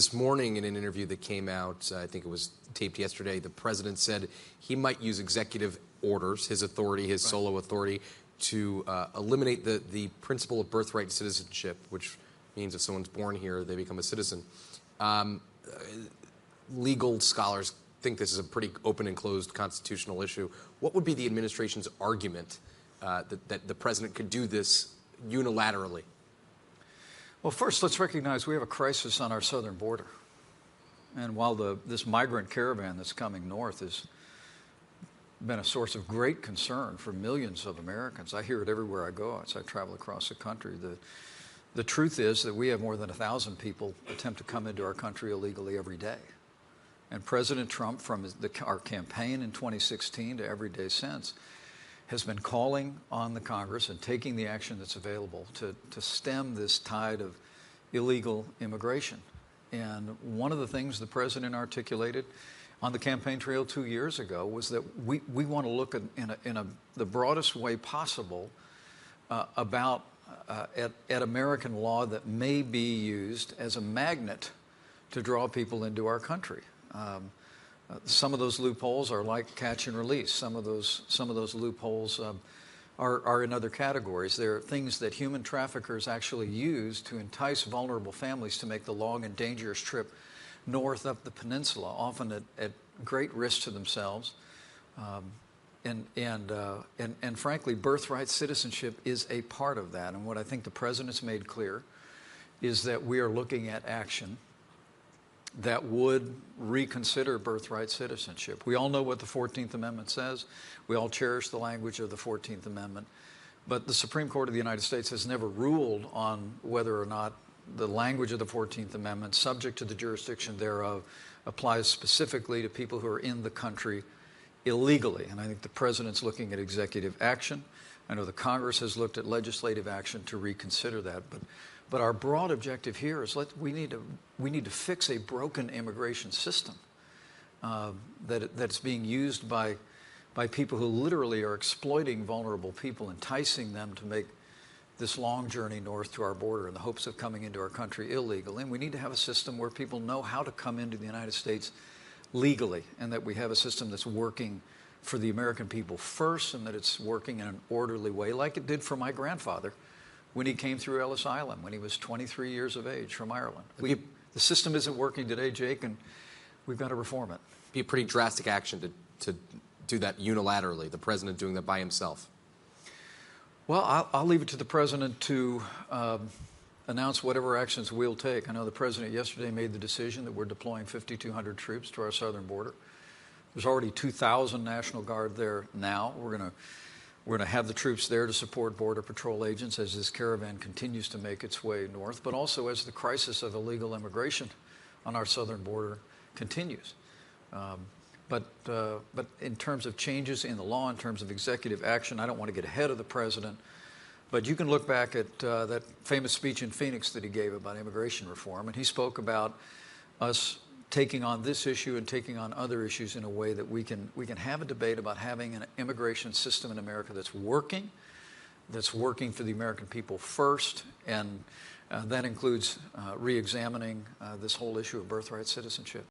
This morning, in an interview that came out, I think it was taped yesterday, the president said he might use executive orders, his authority, his solo authority, to eliminate the principle of birthright citizenship, which means if someone's born here, they become a citizen. Legal scholars think this is a pretty open and closed constitutional issue. What would be the administration's argument that the president could do this unilaterally? Well, first, let's recognize we have a crisis on our southern border. And while this migrant caravan that's coming north has been a source of great concern for millions of Americans, I hear it everywhere I go as I travel across the country. The truth is that we have more than 1,000 people attempt to come into our country illegally every day. And President Trump, from our campaign in 2016 to every day since, has been calling on the Congress and taking the action that's available to stem this tide of illegal immigration. And one of the things the president articulated on the campaign trail 2 years ago was that we want to look in the broadest way possible at American law that may be used as a magnet to draw people into our country. Some of those loopholes are like catch and release. Some of those loopholes are in other categories. They're things that human traffickers actually use to entice vulnerable families to make the long and dangerous trip north up the peninsula, often at great risk to themselves. And frankly, birthright citizenship is a part of that. And what I think the president's made clear is that we are looking at action that would reconsider birthright citizenship. We all know what the 14th Amendment says. We all cherish the language of the 14th Amendment. But the Supreme Court of the United States has never ruled on whether or not the language of the 14th Amendment, subject to the jurisdiction thereof, applies specifically to people who are in the country illegally. And I think the president's looking at executive action. I know the Congress has looked at legislative action to reconsider that. But our broad objective here is we need to fix a broken immigration system that's being used by people who literally are exploiting vulnerable people, enticing them to make this long journey north to our border in the hopes of coming into our country illegally. And we need to have a system where people know how to come into the United States legally, and that we have a system that's working for the American people first, and that it's working in an orderly way, like it did for my grandfather when he came through Ellis Island when he was 23 years of age from Ireland. The system isn't working today, Jake, and we've got to reform it. Be a pretty drastic action to do that unilaterally, the president doing that by himself. Well, I'll leave it to the president to announce whatever actions we'll take. I know the president yesterday made the decision that we're deploying 5,200 troops to our southern border. There's already 2,000 National Guard there now. We're going to have the troops there to support Border Patrol agents as this caravan continues to make its way north, but also as the crisis of illegal immigration on our southern border continues. But in terms of changes in the law, in terms of executive action, I don't want to get ahead of the president, but you can look back at that famous speech in Phoenix that he gave about immigration reform, and he spoke about us taking on this issue and taking on other issues in a way that we can have a debate about having an immigration system in America that's working for the American people first, and that includes re-examining this whole issue of birthright citizenship.